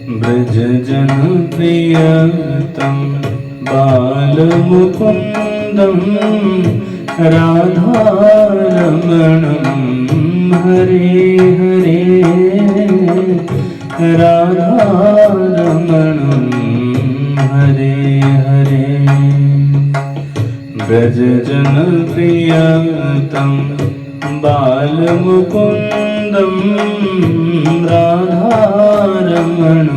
ब्रज जन प्रियतम बालमुकुन्दं राधारमणं हरे हरे राधारमणं हरे हरे ब्रज जन प्रियतम बालमुकुन्दं राधारमणं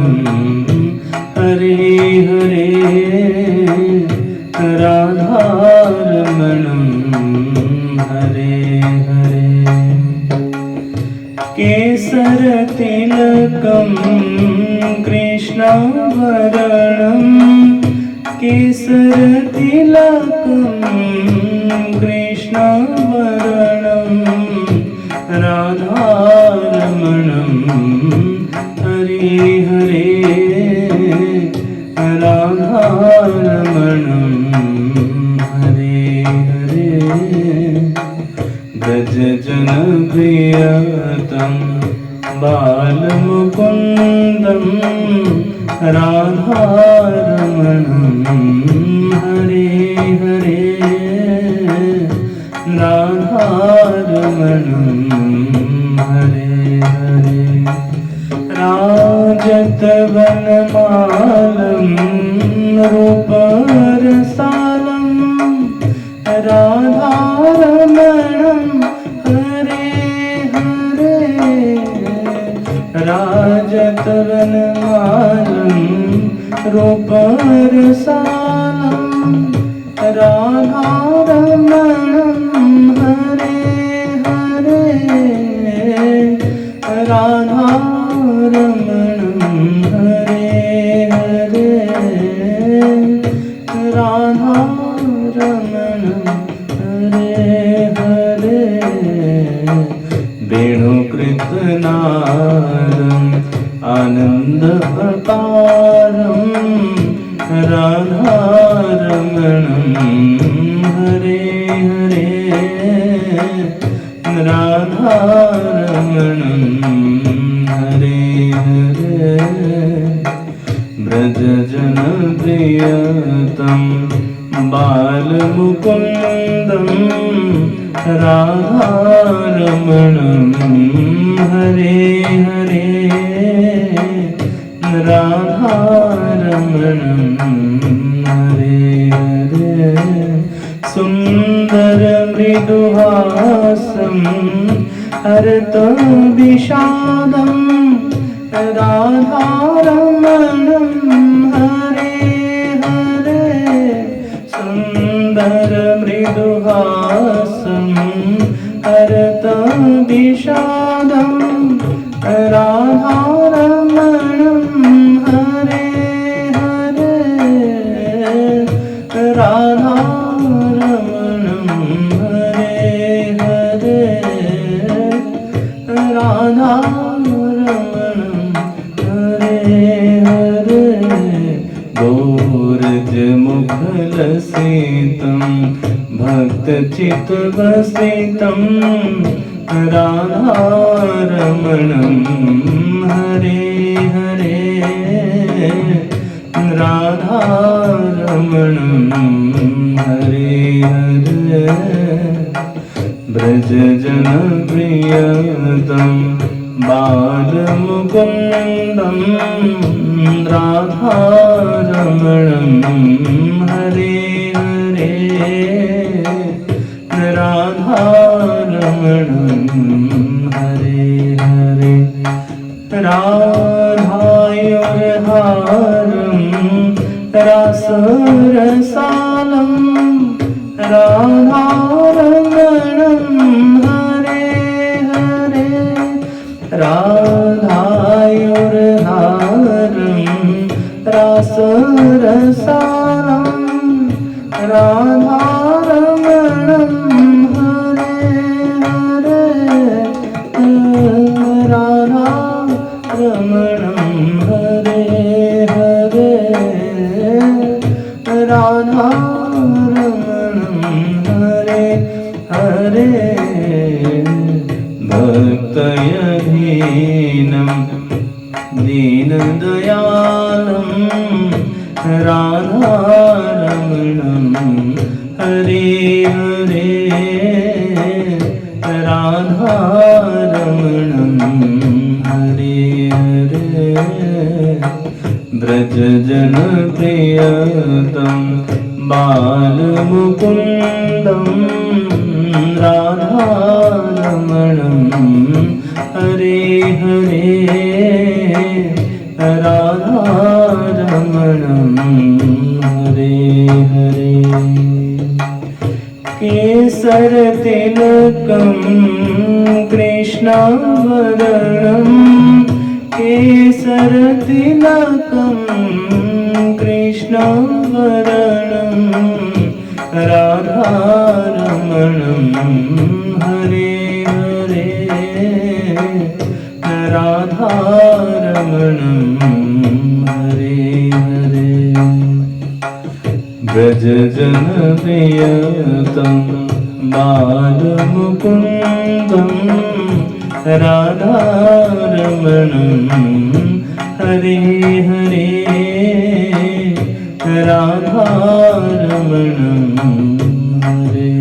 हरे हरे राधारमणं हरे हरे केसर तिलकं कृष्णवर्णं केसर तिलकं कृष्णवर्णं राधारमणं हरे हरे राधारमणं हरे हरे ब्रज जन प्रियतम बालमुकुन्दं राधारमणं हरे हरे राधारमणं हरे हरे राजतवनमालं रूपरसालं राधारमणं हरे हरे राजतवनमालं रूपरसालं राधारमणं हरे हरे राधारमणं हरे हरे राधारमणं हरे हरे वेणुकृतनादम् आनन्दअपारं राधारमणं हरे हरे राधारमणं हरे हरे ब्रज जन प्रियतम बालमुकुन्दं राधारमणं हरे हरे राधारमणं हरे हरे सुन्दर मृदुहासं हरत विषादं राधारमणं हरे हरे सुन्दर मृदुहासं हरत विषादं राधारमणं हरे हरे राधारमणं हरे हरे राधारमणं हरे हरे गोरजमुखलसितं भक्तचित्तवसितं राधारमणं हरे हरे राधारमणं हरे हरे ब्रज जन प्रियतम बालमुकुन्दं राधारमणं हरे हरे राधारमणं हरे हरे राधायुर्हारं रासरसालं राधारमणं हरे हरे राधायुर्हारं रासरसालं राधारमणं हरे हरे राधारमणं हरे हरे राधा दीनदयालं राधारमणं हरे हरे राधारमणं हरे हरे व्रजजनप्रियतं बालमुकुन्दं राधारमणं हरे हरे राधारमणं हरे हरे केसरतिलकं कृष्णावरणं केसरतिलकं कृष्णावरणं राधारमणं हरे हरे राधारमणं हरे हरे व्रजजनप्रियतं बालमुकुन्दं राधारमणं हरे हरे राधारमणं हरे